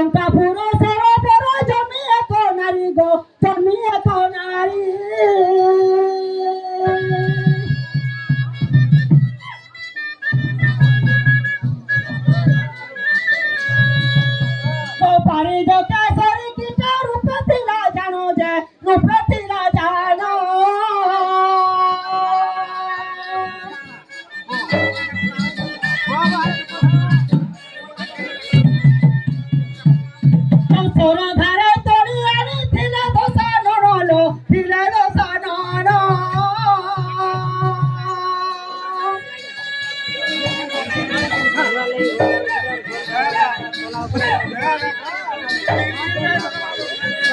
लंका पुरुष जमी एक नारी गो जमी एक नारी तो पारी दो केसरी कीटा रूप तिला जानो जे रूप तिला जानो सोना घरे तोड़ी आनी थिला दोसा नोनो थिला दोसा नोनो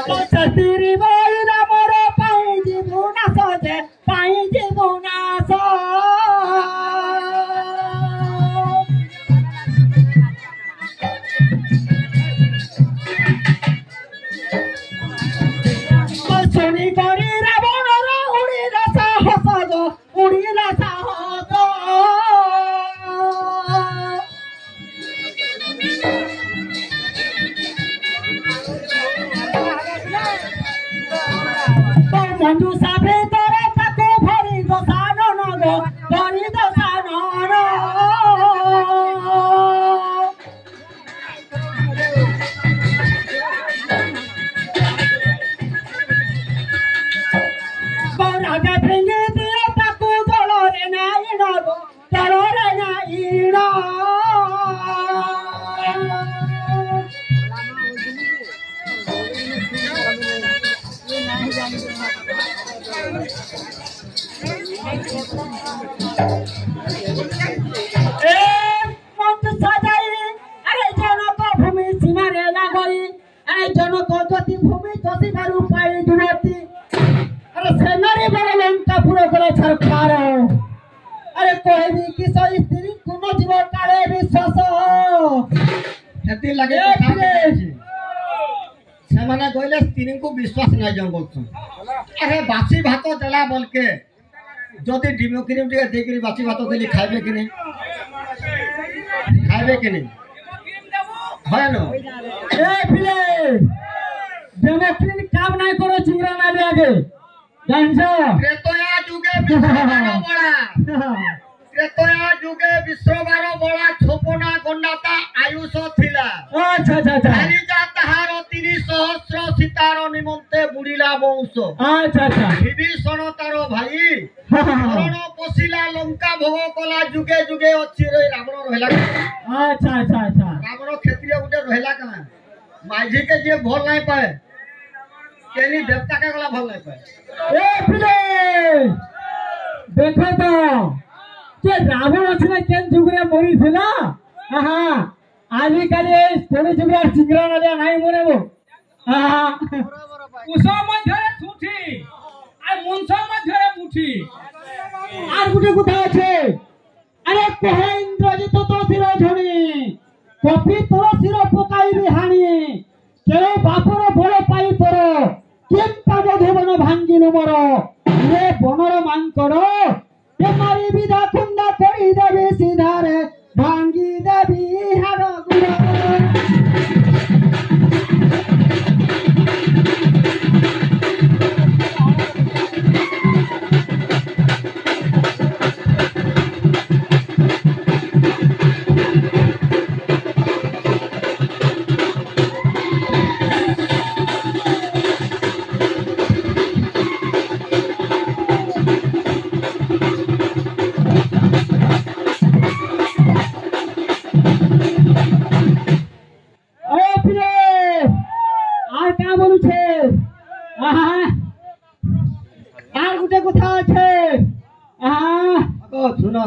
तो सतीरी बोला मोरो पाई जीवना सोजे पाई जीवना सो सुनी करी रावण रो उड़ीला साहस गो उड़ीला साहस तो बंधु साफे तोरे ताको भरी दसानो न गो भरी दसानो न राजा फिंगे दिए ताकू जलो रे नाई ना गो जलो रे नाई ना मंच सजाई अरे जनक भूमि सीमा रे लागई अरे जनक ज्योति भूमि जोशी दारू पाई जुनती अरे सेनारी बड़े लंका पूरा करे सरकार अरे कोई भी किसी स्त्री कुनो जीव काले विश्वास खेती लगे से माने गोइले स्त्री को विश्वास नहीं जम बोलछन अरे बासी भात देला बोल के जदी डिमोक्रेम टिके देकरी बासी भात देली खाइबे कि नहीं खाइबे कि नहीं है न ए फिले डेमोक्रेट काम नहीं करो चिंगरा ना आगे जानছো त्रेतया जुगे विश्वबार बड़ा त्रेतया जुगे विश्वबार बड़ा छोपना गन्नाता आयुष थिला अच्छा अच्छा अच्छा हरि जातहार 30 सहस्र सीतार निमंते बुड़ीला वंश अच्छा अच्छा विभीषण तारो भाई मरण पसिला लंका भोग कला जुगे जुगे अछि रे रावण रहला अच्छा अच्छा अच्छा रावण क्षेत्रीय गुटे रहला कना माझी के जे भोल नहीं पाए केनी देवता का गला भल नहीं पाए ए पिले देखो तो जे रावण अछि केन जुगरे मरी थिला हां आजि काले थोड़े जुगरे चिंगरा नलिया नाही मरेबो हां उस मध्यरे छुठी आ मुंस मध्यरे मुठी आर गुटे गुथा আছে अरे कहे इंद्रजित तो सिर झणी कपि तोर सिर पकाई हाणी के बापर बळ पाई तोर केंता मधुबन भांगिनु मोर रे बनर मांकड़ ते मारी विधा कुंडा करी देबी सीधारे भांगी देबी हाड़ गुड़ा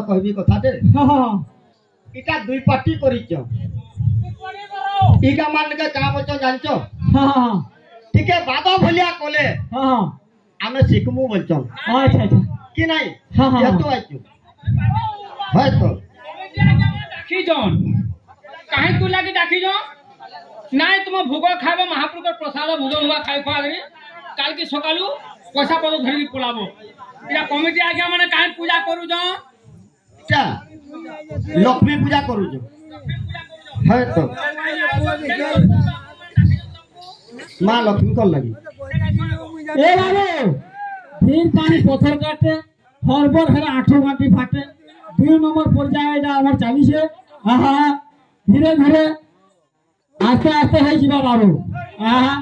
कहबी कथा दे हां इटा दुई पार्टी करिचो इका मान के काम छ जानचो हां ठीक है बाबा भलिया कोले हां आमे सिकमु बोलचो अच्छा अच्छा कि नहीं हां हां तो आइचो है तो डाकी जन काहे तू लागी डाकी जन नाइ तुम भोग खाइबो महाप्रभु के प्रसाद भोग हुआ खाइ खागरी काल की सकालू पैसा पर धरि पलाबो इरा कमिटी आज्ञा माने काहे पूजा करू जो लक्ष्मी पूजा करू है तो माँ लक्ष्मी कर लगी ए बाबू फिर पानी पत्थर काटे हरबर हेरा 8 घंटे फाटे 2 नंबर पर्याय এটা আমার চালিছে আহা ধীরে ধীরে আস্তে আস্তে হই যাবা বাবু আহা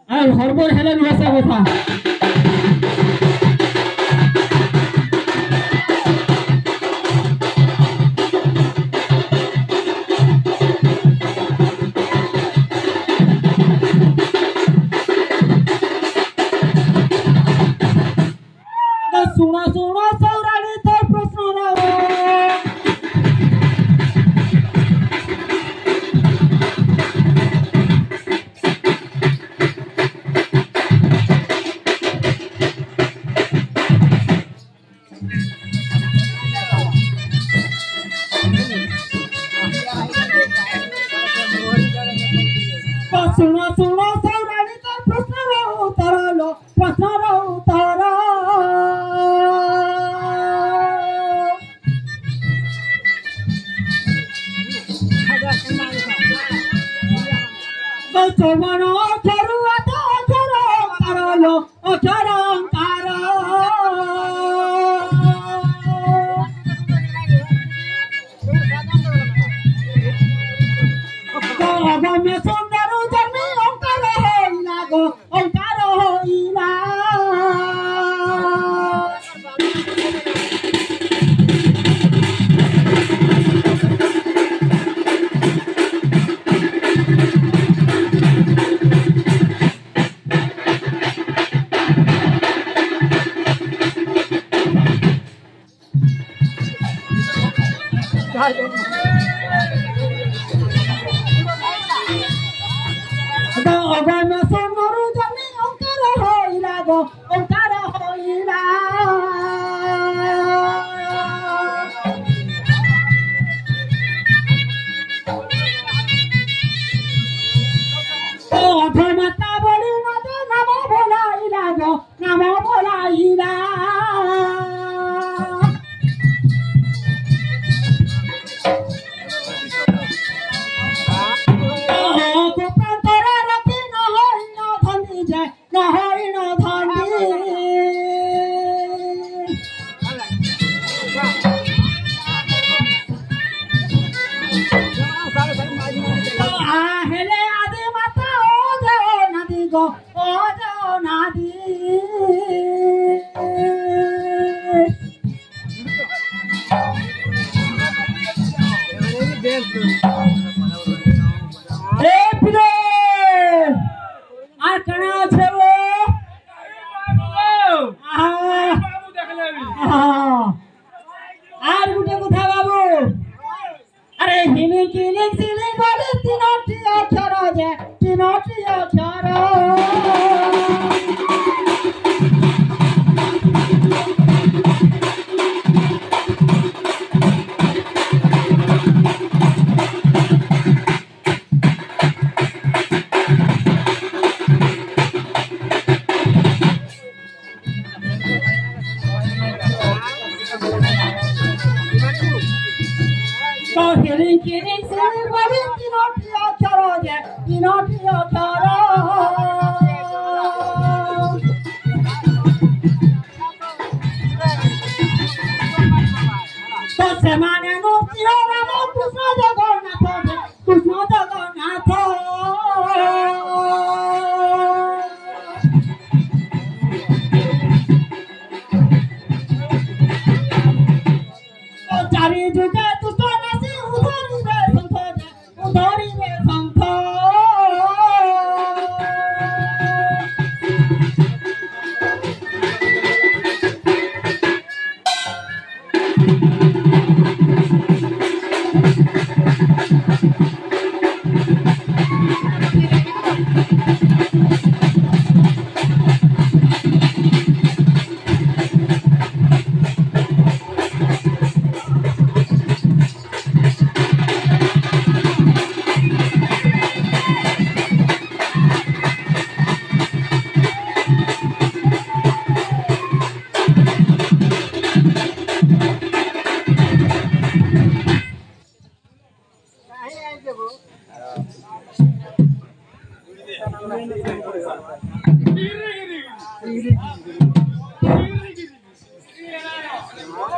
আর হরবর হেলা রয়েছে কথা सुनो सुनो सौरानी तो प्रश्न रहो सुनो सुनो सौरानी तो प्रश्न रहो तारा लो प्रश्न रहो तारा चौवन चरुआ तो चरो तारो तारा तो अब मैं सुंदर जन्मे ओंकार होइला गो ओंकार होइला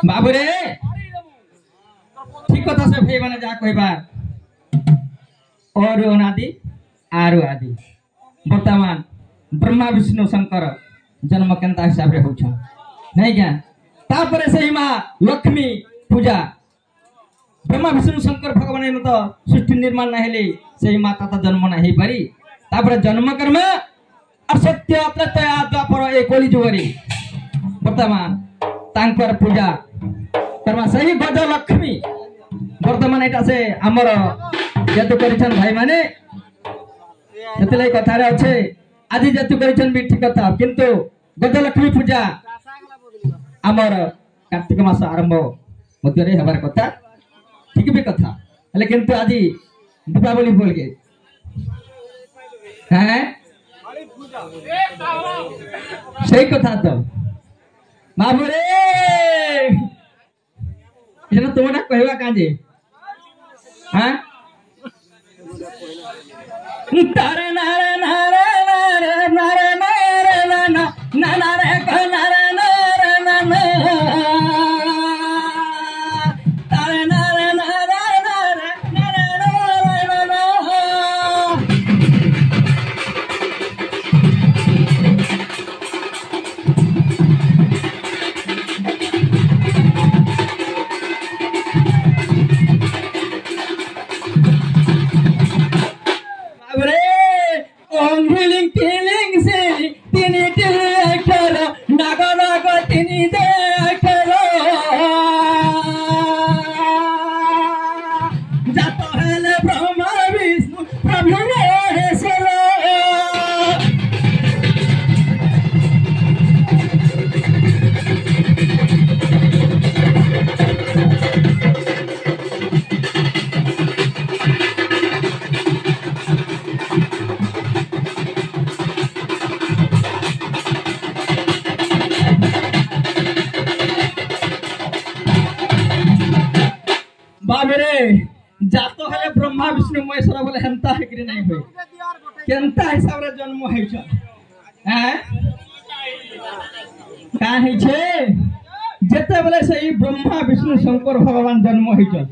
बाबुरे ठीक कथा से भाई माने जा कहबार और अनादि आरु आदि वर्तमान ब्रह्मा विष्णु शंकर जन्म केनता हिसाब रे होछ नहीं क्या तापर से मां लक्ष्मी पूजा ब्रह्मा विष्णु शंकर भगवान तो सृष्टि निर्माण ना हेले से माता तो जन्म ना हे पारी तापर जन्म कर्म और सत्य प्रत्यय द्वापर ए कली जुगरी वर्तमान तांकर पूजा कर्मा सही गज लक्ष्मी वर्तमान एटा से हमर जेतु करिछन भाई माने सेतले कथा रे अछि आदि जेतु करिछन भी ठीक कथा किंतु गज लक्ष्मी पूजा हमर कार्तिक मास आरंभ मध्य रे हबार कथा ठीक भी कथा हेले किंतु आदि दीपावली बोल के हैं सही कथा तो बाबुरे एना तोरा कहवा काजे हां तारे नारे नारे नारे नारे नारे ना ना नारे क नारे नारे ना तारे नारे नारे नारे नारे ना जातो है ब्रह्मा विष्णु महेश्वर बोले हेंता है कि नहीं होई केनता हिसाब रे जन्म है छ हैं का है छे जेते बोले से ब्रह्मा विष्णु शंकर भगवान जन्म है छ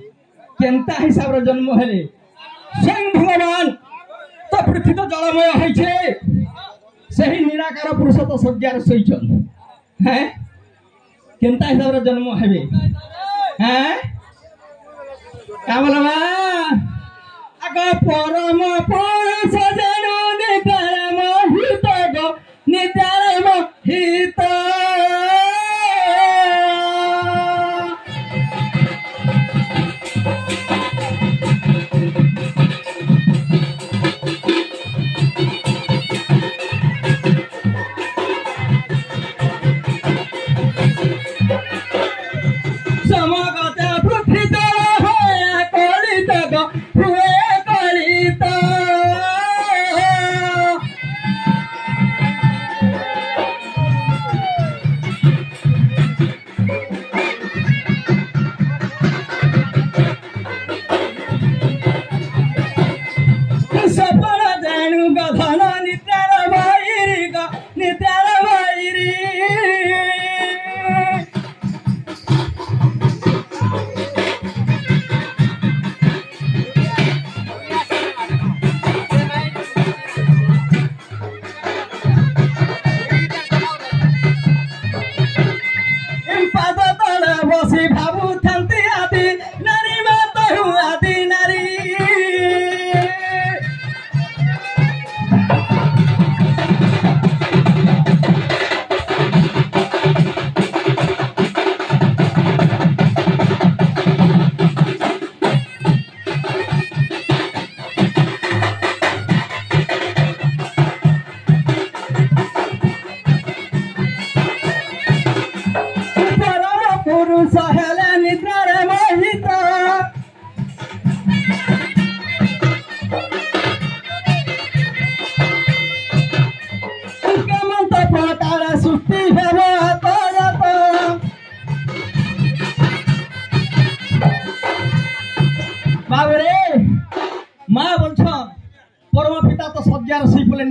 केनता हिसाब रे जन्म हेले स्वयं भगवान तो पृथ्वी तो जलमय है छे सही निराकार पुरुष तो सज्जार सही छ हैं केनता हिसाब रे जन्म हेबे हैं क्या बोला आगे परम पुरुष जनो निधर्म हित गो निधर्म हित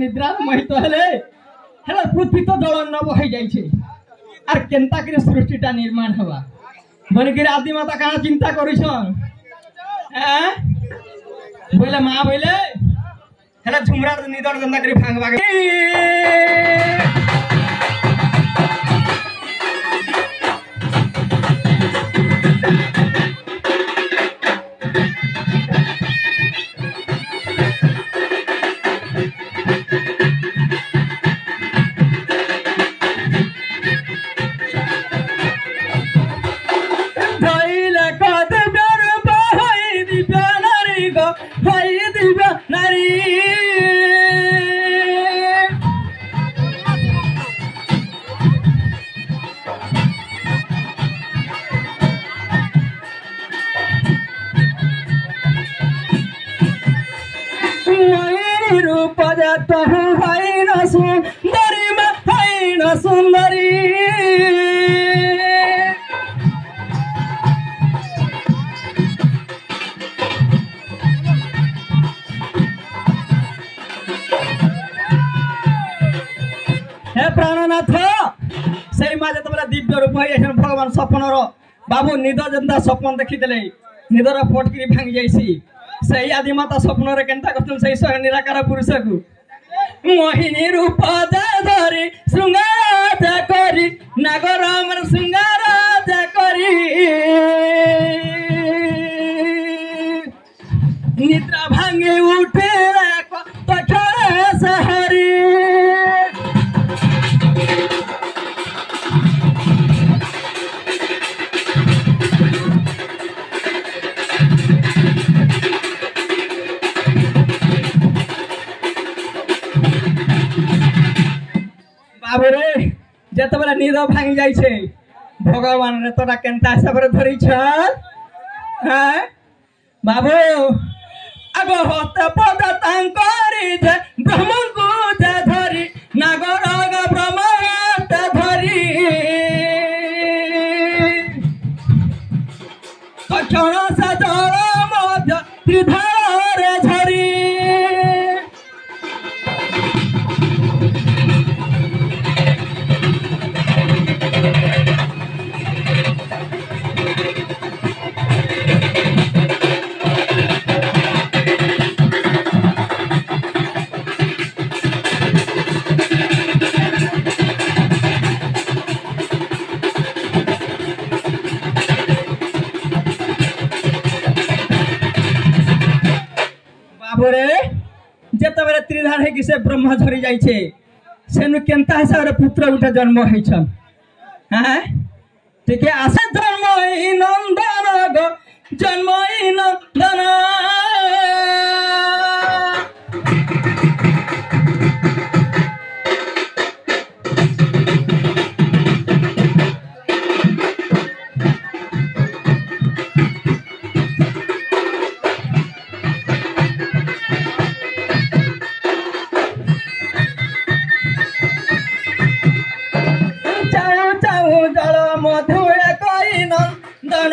निद्रा मोहित हेले पृथ्वी तो जल नब हो जाइए আর কেনতা করে সৃষ্টিটা নির্মাণ হবা বলে কি আদি মাতা কানা চিন্তা করিছন হ্যাঁ বলে মা বলে হেলা ঝুমরার নিদর জন্দা করে ভাঙবা सुंदरी हे प्राणनाथ से माँ जो दिव्य रूप भगवान सपनर बाबू निद जेन्ता सपन देखीदे निदर फटकी भांगी जाइसी से आदिमाता स्वप्न केन्ता कर स्वयं निराकार पुरुष को मोहिनी रूप धरी श्रृंगार करी नागर श्रृंगार करी निद्रा भांगे उठे सहरी बाबू रे जत बेला निद भांगी जाइछे भगवान रे तोरा केनता हिसाब रे धरी छ हैं बाबू आगो होते पद तांकरी जे ब्रह्म को जे धरी नागर ग ब्रह्म ते धरी क्षण से जल मध्य त्रिधार झरी जेते बेले त्रिधार है कि से ब्रह्म झरी जाइछे सेनु केनता हिसाब रे पुत्र उठा जन्म होइछन हैं ठीक है आसे जन्म नंदन गो जन्म नंदन जल मधुर कई नंदन